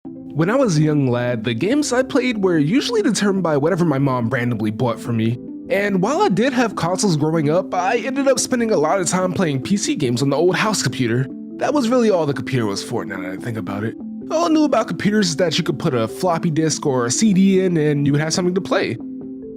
When I was a young lad, the games I played were usually determined by whatever my mom randomly bought for me. And while I did have consoles growing up, I ended up spending a lot of time playing PC games on the old house computer. That was really all the computer was for now that I think about it. All I knew about computers is that you could put a floppy disk or a CD in and you would have something to play.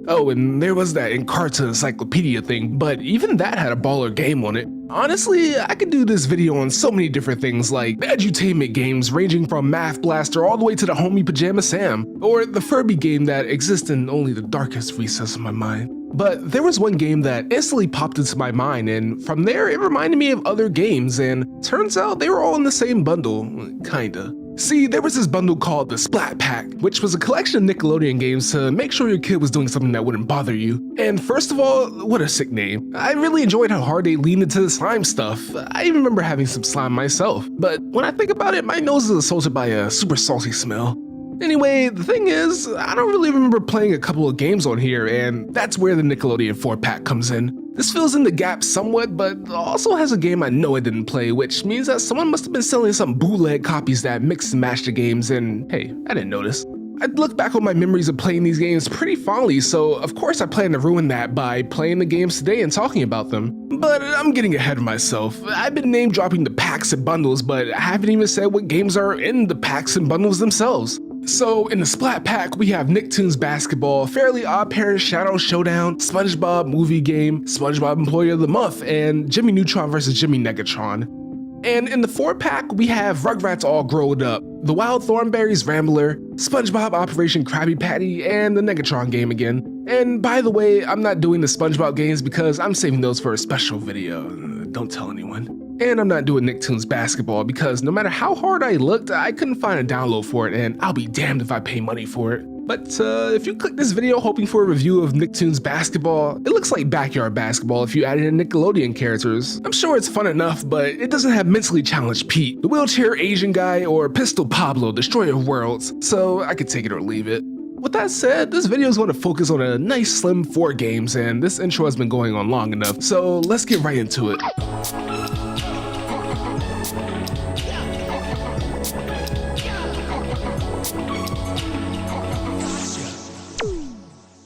Oh, and there was that Encarta encyclopedia thing, but even that had a baller game on it. Honestly, I could do this video on so many different things like edutainment games ranging from Math Blaster all the way to the homie Pajama Sam, or the Furby game that exists in only the darkest recess of my mind. But there was one game that instantly popped into my mind, and from there it reminded me of other games, and turns out they were all in the same bundle, kinda. See, there was this bundle called the Splat Pack, which was a collection of Nickelodeon games to make sure your kid was doing something that wouldn't bother you. And first of all, what a sick name. I really enjoyed how hard they leaned into the slime stuff. I even remember having some slime myself, but when I think about it, my nose is assaulted by a super salty smell. Anyway, the thing is, I don't really remember playing a couple of games on here, and that's where the Nickelodeon 4-pack comes in. This fills in the gap somewhat, but also has a game I know I didn't play, which means that someone must have been selling some bootleg copies that mix and match the games, and hey, I didn't notice. I look back on my memories of playing these games pretty fondly, so of course I plan to ruin that by playing the games today and talking about them. But I'm getting ahead of myself. I've been name dropping the packs and bundles, but I haven't even said what games are in the packs and bundles themselves. So in the Splat Pack, we have Nicktoons Basketball, Fairly Odd Parents Shadow Showdown, SpongeBob Movie Game, SpongeBob Employee of the Month, and Jimmy Neutron vs. Jimmy Megatron. And in the 4-pack, we have Rugrats All Growed Up, The Wild Thornberry's Rambler, SpongeBob Operation Krabby Patty, and the Negatron game again. And by the way, I'm not doing the SpongeBob games because I'm saving those for a special video. Don't tell anyone. And I'm not doing Nicktoons Basketball because no matter how hard I looked, I couldn't find a download for it, and I'll be damned if I pay money for it. But if you click this video hoping for a review of Nicktoons Basketball, it looks like Backyard Basketball if you added in Nickelodeon characters. I'm sure it's fun enough, but it doesn't have Mentally Challenged Pete, the Wheelchair Asian Guy, or Pistol Pablo, Destroyer of Worlds, so I could take it or leave it. With that said, this video is going to focus on a nice slim 4 games, and this intro has been going on long enough, so let's get right into it.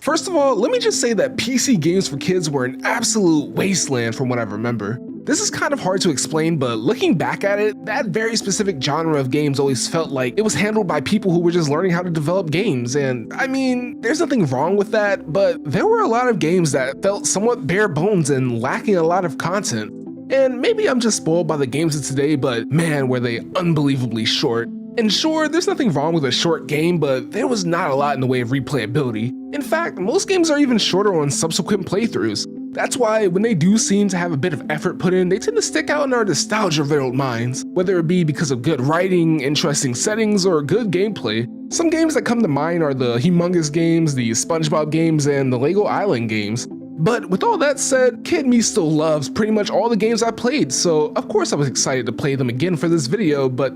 First of all, let me just say that PC games for kids were an absolute wasteland from what I remember. This is kind of hard to explain, but looking back at it, that very specific genre of games always felt like it was handled by people who were just learning how to develop games, and I mean, there's nothing wrong with that, but there were a lot of games that felt somewhat bare bones and lacking a lot of content. And maybe I'm just spoiled by the games of today, but man, were they unbelievably short. And sure, there's nothing wrong with a short game, but there was not a lot in the way of replayability. In fact, most games are even shorter on subsequent playthroughs. That's why when they do seem to have a bit of effort put in, they tend to stick out in our nostalgia-riddled minds, whether it be because of good writing, interesting settings, or good gameplay. Some games that come to mind are the Humongous games, the SpongeBob games, and the Lego Island games. But with all that said, Kid Me still loves pretty much all the games I played, so of course I was excited to play them again for this video, but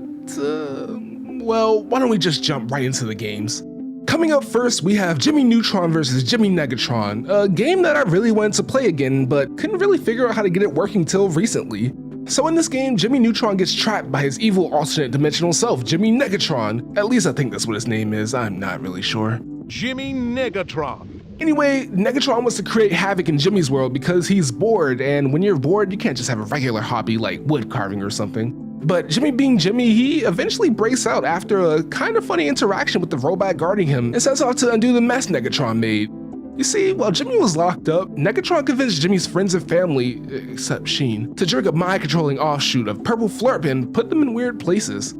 well, why don't we just jump right into the games. Coming up first, we have Jimmy Neutron vs. Jimmy Negatron, a game that I really wanted to play again, but couldn't really figure out how to get it working till recently. So in this game, Jimmy Neutron gets trapped by his evil alternate dimensional self, Jimmy Negatron. At least I think that's what his name is, I'm not really sure. Jimmy Negatron. Anyway, Negatron wants to create havoc in Jimmy's world because he's bored, and when you're bored, you can't just have a regular hobby like wood carving or something. But Jimmy being Jimmy, he eventually breaks out after a kind of funny interaction with the robot guarding him and sets out to undo the mess Negatron made. You see, while Jimmy was locked up, Negatron convinced Jimmy's friends and family, except Sheen, to drink a mind-controlling offshoot of Purple Flurp and put them in weird places.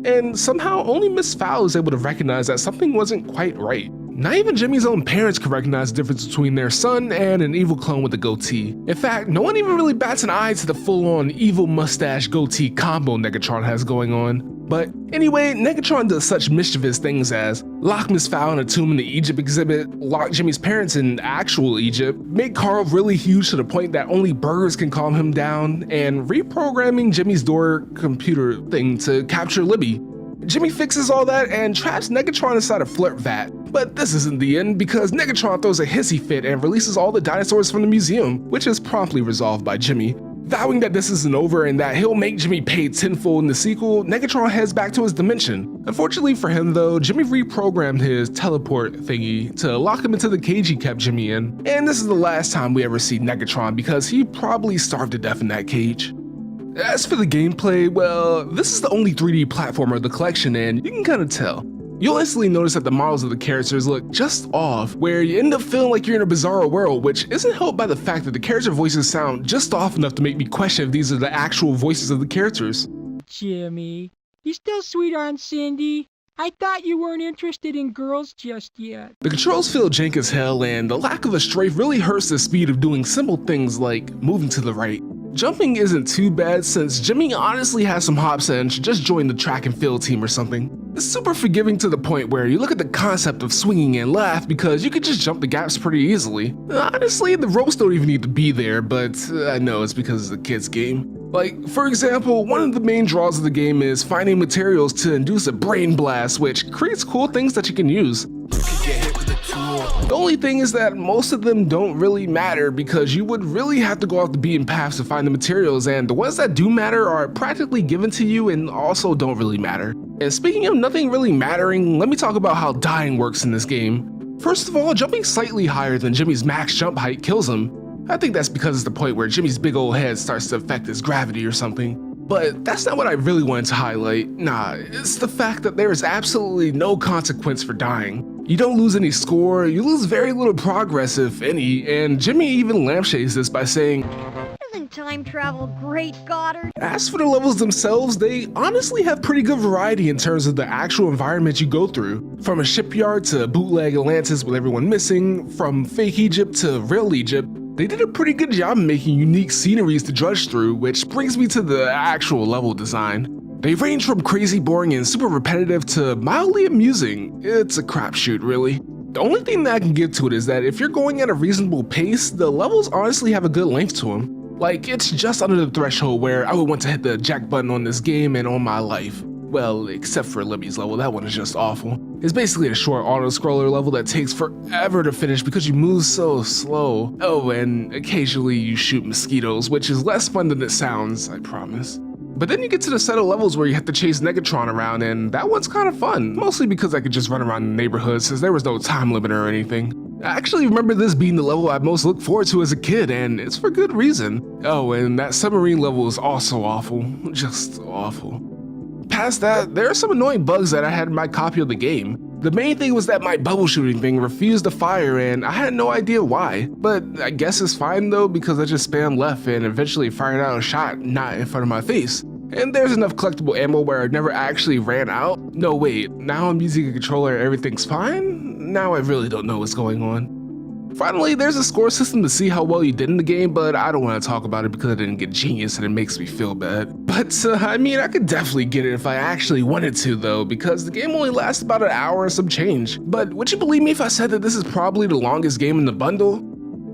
And somehow only Miss Fowl was able to recognize that something wasn't quite right. Not even Jimmy's own parents could recognize the difference between their son and an evil clone with a goatee. In fact, no one even really bats an eye to the full-on evil mustache goatee combo Negatron has going on. But anyway, Negatron does such mischievous things as lock Miss Fowl in a tomb in the Egypt exhibit, lock Jimmy's parents in actual Egypt, make Carl really huge to the point that only burgers can calm him down, and reprogramming Jimmy's door computer thing to capture Libby. Jimmy fixes all that and traps Negatron inside a flirt vat. But this isn't the end because Negatron throws a hissy fit and releases all the dinosaurs from the museum, which is promptly resolved by Jimmy. Vowing that this isn't over and that he'll make Jimmy pay tenfold in the sequel, Megatron heads back to his dimension. Unfortunately for him though, Jimmy reprogrammed his teleport thingy to lock him into the cage he kept Jimmy in, and this is the last time we ever see Megatron because he probably starved to death in that cage. As for the gameplay, well, this is the only 3D platformer of the collection and you can kinda tell. You'll instantly notice that the models of the characters look just off, where you end up feeling like you're in a bizarro world, which isn't helped by the fact that the character voices sound just off enough to make me question if these are the actual voices of the characters. Jimmy, you still sweet on Cindy? I thought you weren't interested in girls just yet. The controls feel jank as hell, and the lack of a strafe really hurts the speed of doing simple things like moving to the right. Jumping isn't too bad since Jimmy honestly has some hops and should just join the track and field team or something. It's super forgiving to the point where you look at the concept of swinging and laugh because you could just jump the gaps pretty easily. Honestly, the ropes don't even need to be there, but I know it's because it's a kid's game. Like, for example, one of the main draws of the game is finding materials to induce a brain blast, which creates cool things that you can use. The only thing is that most of them don't really matter because you would really have to go off the beaten path to find the materials, and the ones that do matter are practically given to you and also don't really matter. And speaking of nothing really mattering, let me talk about how dying works in this game. First of all, jumping slightly higher than Jimmy's max jump height kills him. I think that's because it's the point where Jimmy's big old head starts to affect his gravity or something. But that's not what I really wanted to highlight. Nah, it's the fact that there is absolutely no consequence for dying. You don't lose any score, you lose very little progress if any, and Jimmy even lampshades this by saying, "Isn't time travel great, Goddard?" As for the levels themselves, they honestly have pretty good variety in terms of the actual environment you go through. From a shipyard to bootleg Atlantis with everyone missing, from fake Egypt to real Egypt, they did a pretty good job making unique sceneries to drudge through, which brings me to the actual level design. They range from crazy boring and super repetitive to mildly amusing. It's a crapshoot, really. The only thing that I can give to it is that if you're going at a reasonable pace, the levels honestly have a good length to them. Like, it's just under the threshold where I would want to hit the jack button on this game and on my life. Well, except for Libby's level, that one is just awful. It's basically a short auto-scroller level that takes forever to finish because you move so slow. Oh, and occasionally you shoot mosquitoes, which is less fun than it sounds, I promise. But then you get to the set of levels where you have to chase Megatron around, and that one's kind of fun, mostly because I could just run around the neighborhood since there was no time limit or anything. I actually remember this being the level I most looked forward to as a kid, and it's for good reason. Oh, and that submarine level is also awful, just awful. Past that, there are some annoying bugs that I had in my copy of the game. The main thing was that my bubble shooting thing refused to fire and I had no idea why. But I guess it's fine though because I just spammed left and eventually fired out a shot not in front of my face. And there's enough collectible ammo where I never actually ran out. No wait, now I'm using a controller and everything's fine? Now I really don't know what's going on. Finally, there's a score system to see how well you did in the game, but I don't want to talk about it because I didn't get genius and it makes me feel bad. But I mean, I could definitely get it if I actually wanted to though, because the game only lasts about an hour and some change. But would you believe me if I said that this is probably the longest game in the bundle?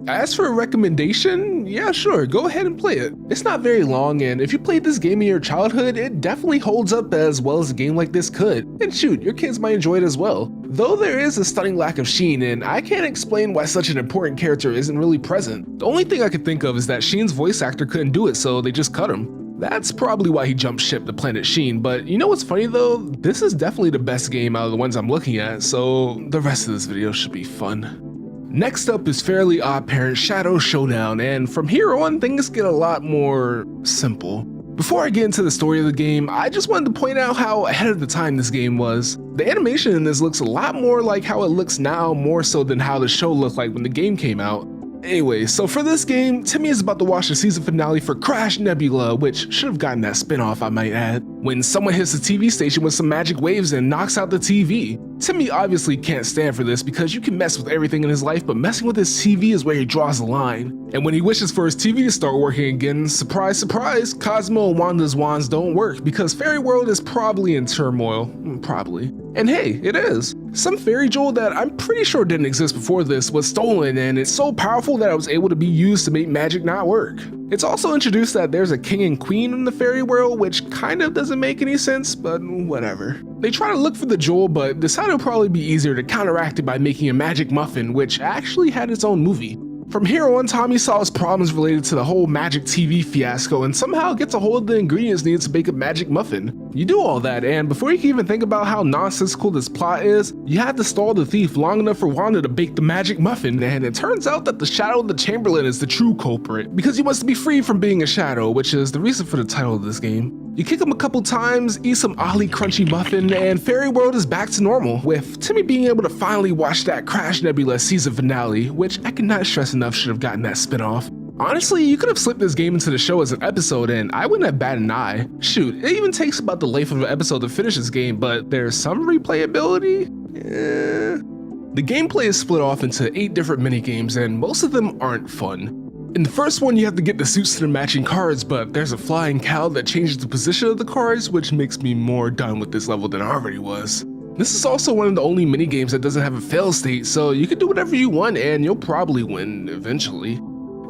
As for a recommendation, yeah sure, go ahead and play it. It's not very long, and if you played this game in your childhood, it definitely holds up as well as a game like this could. And shoot, your kids might enjoy it as well. Though there is a stunning lack of Sheen, and I can't explain why such an important character isn't really present. The only thing I could think of is that Sheen's voice actor couldn't do it, so they just cut him. That's probably why he jumped ship to Planet Sheen, but you know what's funny though? This is definitely the best game out of the ones I'm looking at, so the rest of this video should be fun. Next up is Fairly Odd Parents Shadow Showdown, and from here on things get a lot more simple. Before I get into the story of the game, I just wanted to point out how ahead of the time this game was. The animation in this looks a lot more like how it looks now, more so than how the show looked like when the game came out. Anyway, so for this game, Timmy is about to watch the season finale for Crash Nebula, which should have gotten that spin-off I might add, when someone hits the TV station with some magic waves and knocks out the TV. Timmy obviously can't stand for this because you can mess with everything in his life, but messing with his TV is where he draws the line. And when he wishes for his TV to start working again, surprise surprise, Cosmo and Wanda's wands don't work because Fairy World is probably in turmoil. Probably. And hey, it is. Some fairy jewel that I'm pretty sure didn't exist before this was stolen, and it's so powerful that it was able to be used to make magic not work. It's also introduced that there's a king and queen in the fairy world, which kind of doesn't make any sense, but whatever. They try to look for the jewel, but decide it'll probably be easier to counteract it by making a magic muffin, which actually had its own movie. From here on, Tommy solves problems related to the whole magic TV fiasco and somehow gets a hold of the ingredients needed to bake a magic muffin. You do all that, and before you can even think about how nonsensical this plot is, you have to stall the thief long enough for Wanda to bake the magic muffin, and it turns out that the Shadow of the Chamberlain is the true culprit, because he wants to be free from being a shadow, which is the reason for the title of this game. You kick him a couple times, eat some oddly crunchy muffin, and Fairy World is back to normal, with Timmy being able to finally watch that Crash Nebula season finale, which I cannot stress enough should have gotten that spinoff. Honestly, you could have slipped this game into the show as an episode and I wouldn't have batted an eye. Shoot, it even takes about the length of an episode to finish this game, but there's some replayability? The gameplay is split off into 8 different minigames and most of them aren't fun. In the first one, you have to get the suits to the matching cards, but there's a flying cow that changes the position of the cards, which makes me more done with this level than I already was. This is also one of the only minigames that doesn't have a fail state, so you can do whatever you want and you'll probably win eventually.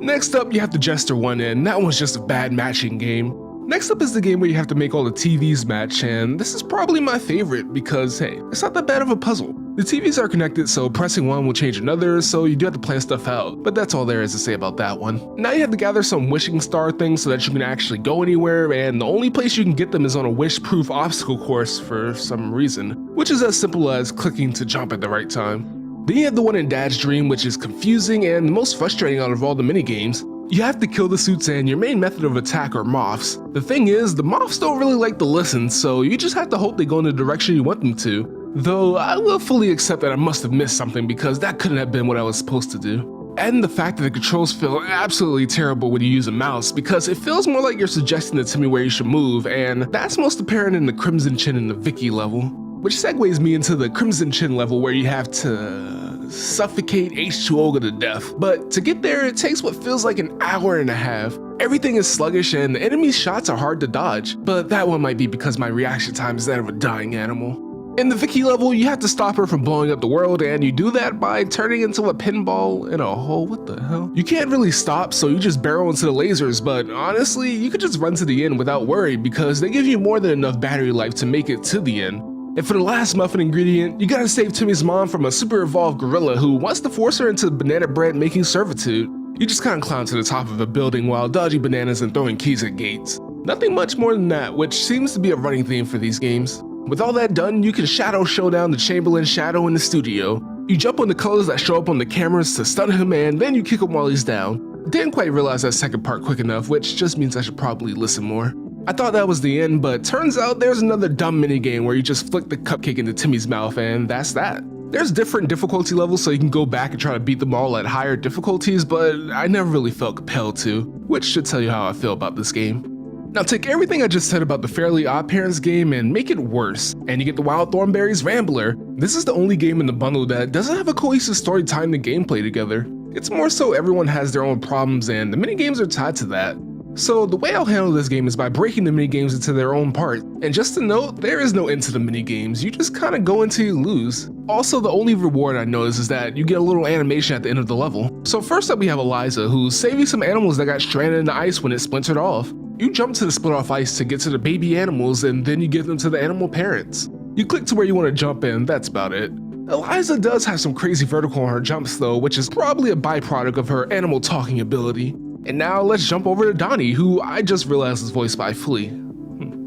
Next up, you have the Jester one, and that one's just a bad matching game. Next up is the game where you have to make all the TVs match, and this is probably my favorite because, hey, it's not that bad of a puzzle. The TVs are connected, so pressing one will change another, so you do have to plan stuff out, but that's all there is to say about that one. Now you have to gather some wishing star things so that you can actually go anywhere, and the only place you can get them is on a wish-proof obstacle course for some reason, which is as simple as clicking to jump at the right time. Then you have the one in Dad's Dream, which is confusing and the most frustrating out of all the minigames. You have to kill the suits and your main method of attack are moths. The thing is, the moths don't really like to listen, so you just have to hope they go in the direction you want them to. Though I will fully accept that I must have missed something because that couldn't have been what I was supposed to do. And the fact that the controls feel absolutely terrible when you use a mouse because it feels more like you're suggesting to me where you should move, and that's most apparent in the Crimson Chin and the Vicky level. Which segues me into the Crimson Chin level where you have to suffocate H2O to death. But to get there, it takes what feels like an hour and a half. Everything is sluggish and the enemy's shots are hard to dodge, but that one might be because my reaction time is that of a dying animal. In the Vicky level, you have to stop her from blowing up the world, and you do that by turning into a pinball in a hole. What the hell? You can't really stop, so you just barrel into the lasers, but honestly, you could just run to the end without worry because they give you more than enough battery life to make it to the end. And for the last muffin ingredient, you gotta save Timmy's mom from a super evolved gorilla who wants to force her into banana bread making servitude. You just kinda climb to the top of a building while dodging bananas and throwing keys at gates. Nothing much more than that, which seems to be a running theme for these games. With all that done, you can shadow Showdown the Chamberlain Shadow in the studio. You jump on the colors that show up on the cameras to stun him, and then you kick him while he's down. Didn't quite realize that second part quick enough, which just means I should probably listen more. I thought that was the end, but turns out there's another dumb minigame where you just flick the cupcake into Timmy's mouth, and that's that. There's different difficulty levels so you can go back and try to beat them all at higher difficulties, but I never really felt compelled to, which should tell you how I feel about this game. Now take everything I just said about the Fairly OddParents game and make it worse, and you get the Wild Thornberry's Rambler. This is the only game in the bundle that doesn't have a cohesive story tying the gameplay together. It's more so everyone has their own problems and the minigames are tied to that. So the way I'll handle this game is by breaking the minigames into their own parts. And just to note, there is no end to the minigames, you just kinda go until you lose. Also, the only reward I noticed is that you get a little animation at the end of the level. So first up we have Eliza, who's saving some animals that got stranded in the ice when it splintered off. You jump to the split off ice to get to the baby animals and then you give them to the animal parents. You click to where you want to jump and that's about it. Eliza does have some crazy vertical on her jumps though, which is probably a byproduct of her animal talking ability. And now let's jump over to Donny, who I just realized is voiced by Flea.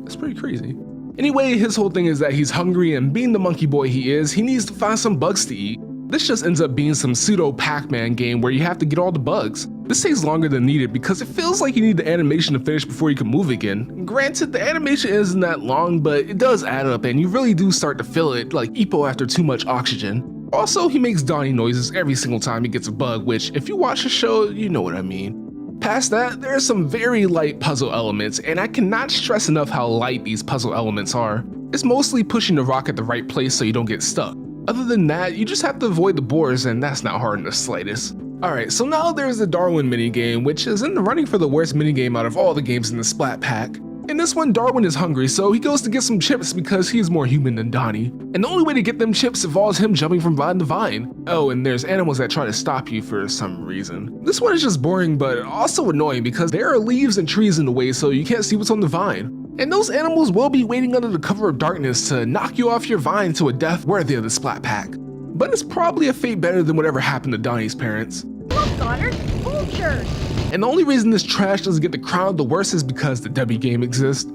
That's pretty crazy. Anyway, his whole thing is that he's hungry and being the monkey boy he is, he needs to find some bugs to eat. This just ends up being some pseudo Pac-Man game where you have to get all the bugs. This takes longer than needed because it feels like you need the animation to finish before you can move again. Granted, the animation isn't that long, but it does add up and you really do start to feel it like Ippo after too much oxygen. Also, he makes Donny noises every single time he gets a bug, which if you watch the show, you know what I mean. Past that, there are some very light puzzle elements, and I cannot stress enough how light these puzzle elements are. It's mostly pushing the rock at the right place so you don't get stuck. Other than that, you just have to avoid the boars, and that's not hard in the slightest. Alright, so now there's the Darwin minigame, which is in the running for the worst minigame out of all the games in the Splat Pack. In this one, Darwin is hungry, so he goes to get some chips because he's more human than Donny. And the only way to get them chips involves him jumping from vine to vine. Oh, and there's animals that try to stop you for some reason. This one is just boring, but also annoying because there are leaves and trees in the way so you can't see what's on the vine. And those animals will be waiting under the cover of darkness to knock you off your vine to a death worthy of the Splat Pack. But it's probably a fate better than whatever happened to Donny's parents. Look Goddard. Vultures. And the only reason this trash doesn't get the crown the worst is because the Debbie game exists.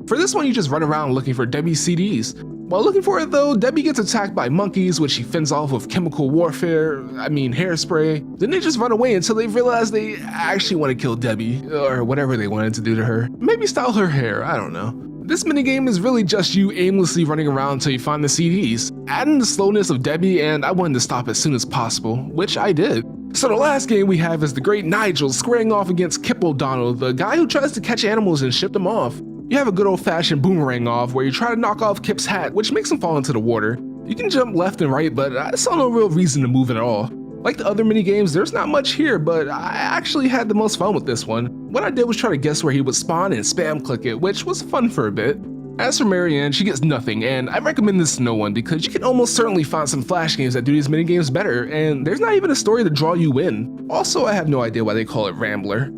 For this one, you just run around looking for Debbie CDs. While looking for it though, Debbie gets attacked by monkeys, which she fends off with chemical warfare, hairspray. Then they just run away until they realize they actually want to kill Debbie, or whatever they wanted to do to her. Maybe style her hair, I don't know. This minigame is really just you aimlessly running around until you find the CDs, adding the slowness of Debbie, and I wanted to stop as soon as possible, which I did. So the last game we have is the great Nigel squaring off against Kip O'Donnell, the guy who tries to catch animals and ship them off. You have a good old-fashioned boomerang off where you try to knock off Kip's hat, which makes him fall into the water. You can jump left and right, but I saw no real reason to move at all. Like the other minigames, there's not much here, but I actually had the most fun with this one. What I did was try to guess where he would spawn and spam click it, which was fun for a bit. As for Marianne, she gets nothing, and I recommend this to no one because you can almost certainly find some Flash games that do these minigames better, and there's not even a story to draw you in. Also, I have no idea why they call it Rambler.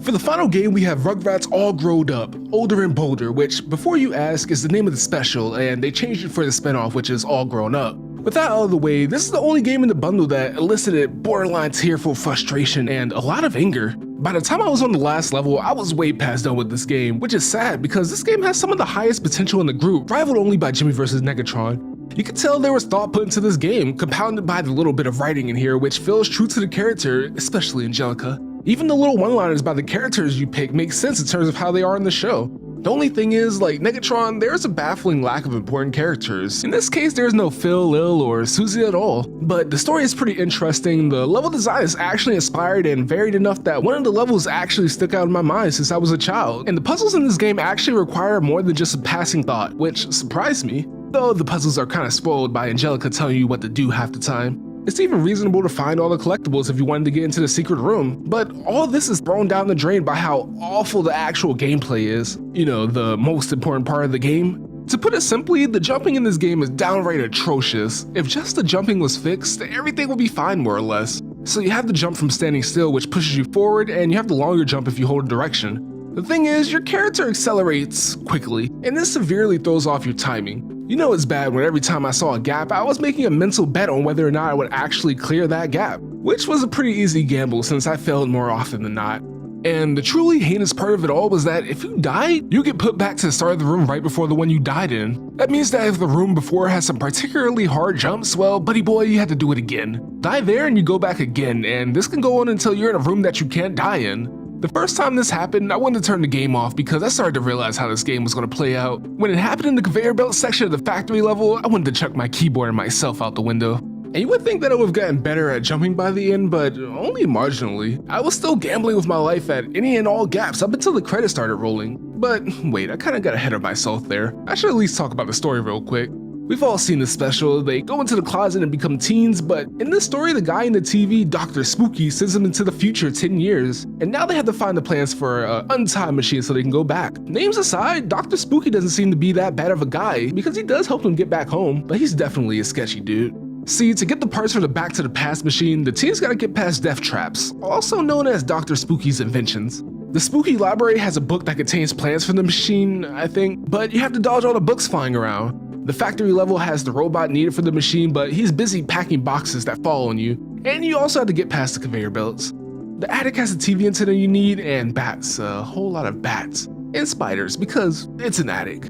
For the final game, we have Rugrats All Growed Up, Older and Bolder, which, before you ask, is the name of the special, and they changed it for the spinoff, which is All Grown Up. With that out of the way, this is the only game in the bundle that elicited borderline tearful frustration and a lot of anger. By the time I was on the last level, I was way past done with this game, which is sad because this game has some of the highest potential in the group, rivaled only by Jimmy vs. Negatron. You can tell there was thought put into this game, compounded by the little bit of writing in here which feels true to the character, especially Angelica. Even the little one-liners by the characters you pick make sense in terms of how they are in the show. The only thing is, like Megatron, there's a baffling lack of important characters. In this case, there's no Phil, Lil, or Susie at all. But the story is pretty interesting, the level design is actually inspired and varied enough that one of the levels actually stuck out in my mind since I was a child. And the puzzles in this game actually require more than just a passing thought, which surprised me. Though the puzzles are kind of spoiled by Angelica telling you what to do half the time. It's even reasonable to find all the collectibles if you wanted to get into the secret room, but all this is thrown down the drain by how awful the actual gameplay is. You know, the most important part of the game. To put it simply, the jumping in this game is downright atrocious. If just the jumping was fixed, everything would be fine more or less. So you have the jump from standing still, which pushes you forward, and you have the longer jump if you hold a direction. The thing is, your character accelerates quickly, and this severely throws off your timing. You know it's bad when every time I saw a gap, I was making a mental bet on whether or not I would actually clear that gap, which was a pretty easy gamble since I failed more often than not. And the truly heinous part of it all was that if you died, you get put back to the start of the room right before the one you died in. That means that if the room before had some particularly hard jumps, well, buddy boy, you had to do it again. Die there and you go back again, and this can go on until you're in a room that you can't die in. The first time this happened, I wanted to turn the game off because I started to realize how this game was going to play out. When it happened in the conveyor belt section of the factory level, I wanted to chuck my keyboard and myself out the window. And you would think that I would have gotten better at jumping by the end, but only marginally. I was still gambling with my life at any and all gaps up until the credits started rolling. But wait, I kinda got ahead of myself there. I should at least talk about the story real quick. We've all seen this special, they go into the closet and become teens, but in this story the guy in the TV, Dr. Spooky, sends them into the future 10 years, and now they have to find the plans for an untime machine so they can go back. Names aside, Dr. Spooky doesn't seem to be that bad of a guy, because he does help them get back home, but he's definitely a sketchy dude. See, to get the parts for the Back to the Past machine, the teens gotta get past death traps, also known as Dr. Spooky's inventions. The Spooky Library has a book that contains plans for the machine, I think, but you have to dodge all the books flying around. The factory level has the robot needed for the machine, but he's busy packing boxes that fall on you, and you also have to get past the conveyor belts. The attic has the TV antenna you need, and bats, a whole lot of bats, and spiders, because it's an attic.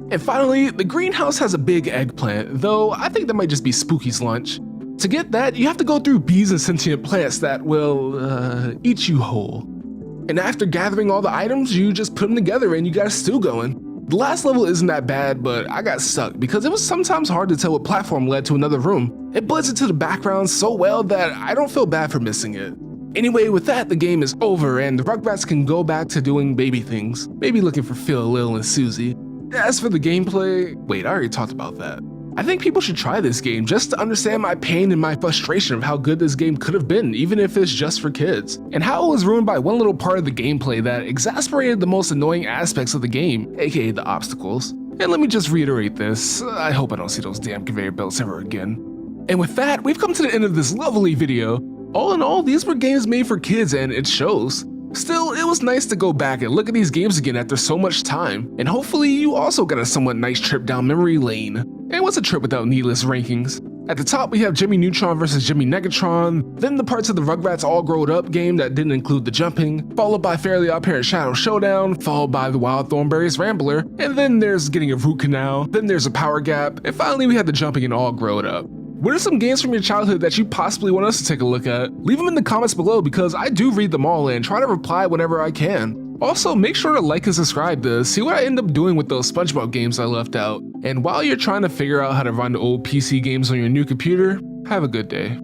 And finally, the greenhouse has a big eggplant, though I think that might just be Spooky's lunch. To get that, you have to go through bees and sentient plants that will, eat you whole. And after gathering all the items, you just put them together and you got a stew going. The last level isn't that bad, but I got stuck because it was sometimes hard to tell what platform led to another room. It blends into the background so well that I don't feel bad for missing it. Anyway, with that, the game is over and the Rugrats can go back to doing baby things, maybe looking for Phil, Lil, and Susie. As for the gameplay, wait, I already talked about that. I think people should try this game just to understand my pain and my frustration of how good this game could have been, even if it's just for kids, and how it was ruined by one little part of the gameplay that exasperated the most annoying aspects of the game, aka the obstacles. And let me just reiterate this, I hope I don't see those damn conveyor belts ever again. And with that, we've come to the end of this lovely video. All in all, these were games made for kids and it shows. Still, it was nice to go back and look at these games again after so much time, and hopefully you also got a somewhat nice trip down memory lane. And what's a trip without needless rankings? At the top, we have Jimmy Neutron versus Jimmy Megatron, then the parts of the Rugrats All Growed Up game that didn't include the jumping, followed by Fairly Odd Parents Shadow Showdown, followed by the Wild Thornberry's Rambler, and then there's getting a root canal, then there's a power gap, and finally we had the jumping in All Growed Up. What are some games from your childhood that you possibly want us to take a look at? Leave them in the comments below because I do read them all and try to reply whenever I can. Also, make sure to like and subscribe to see what I end up doing with those SpongeBob games I left out. And while you're trying to figure out how to run old PC games on your new computer, have a good day.